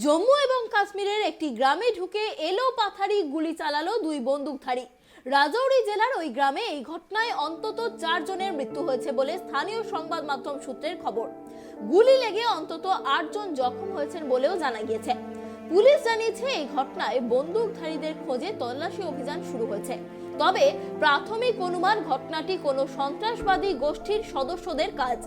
জম্মু এবং কাশ্মীরের একটি গ্রামে ঢুকে এলোপাথারি গুলি চালালো দুই বন্দুকধারী। রাজৌরি জেলার ওই গ্রামে এই ঘটনায় অন্তত 4 জনের মৃত্যু হয়েছে বলে স্থানীয় সংবাদ মাধ্যম সূত্রের খবর। গুলি লেগে অন্তত 8 জন জখম হয়েছেন বলেও জানা গিয়েছে। পুলিশ জানিয়েছে এই ঘটনায় বন্দুকধারীদের খোঁজে তল্লাশি অভিযান শুরু হয়েছে। তবে প্রাথমিক অনুমান ঘটনাটি কোনো সন্ত্রাসবাদী গোষ্ঠীর সদস্যদের কাজ।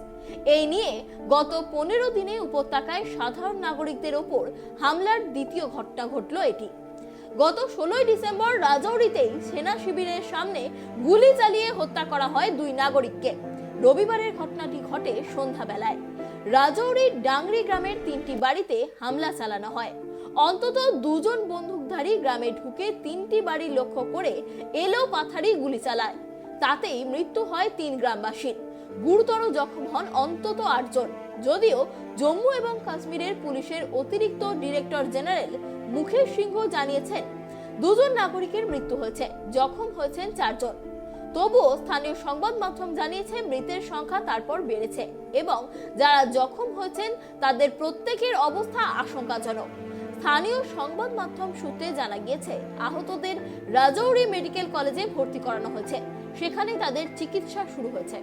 এই নিয়ে গত 15 দিনে উপত্যকায় সাধারণ নাগরিকদের ওপর হামলার দ্বিতীয় ঘটনা ঘটল এটি। গত 16 ডিসেম্বর রাজৌরিতেই সেনা শিবিরের সামনে গুলি চালিয়ে হত্যা করা হয় দুই নাগরিককে। রবিবারের ঘটনাটি ঘটে সন্ধ্যাবেলায়। রাজৌরির ডাংরি গ্রামের 3টি বাড়িতে হামলা চালানো হয়। অন্তত 2 জন বন্দুকধারী গ্রামে ঢুকে 3টি বাড়ি লক্ষ্য করে এলোপাথারি গুলি চালায়। তাতেই মৃত্যু হয় 3 গ্রামবাসীর। গুরুতর জখম হন অন্তত 8 জন। যদিও জম্মু এবং কাশ্মীরের পুলিশের অতিরিক্ত ডিরেক্টর জেনারেল মুকেশ সিংহ জানিয়েছেন 2 জন নাগরিকের মৃত্যু হয়েছে, জখম হয়েছেন 4 জন। তবুও স্থানীয় সংবাদ মাধ্যম জানিয়েছে মৃতের সংখ্যা তারপর বেড়েছে এবং যারা জখম হয়েছেন তাদের প্রত্যেকের অবস্থা আশঙ্কাজনক। স্থানীয় সংবাদ মাধ্যম সূত্রে জানা গিয়েছে আহতদের রাজৌরি মেডিকেল কলেজে ভর্তি করানো হয়েছে, সেখানে তাদের চিকিৎসা শুরু হয়েছে।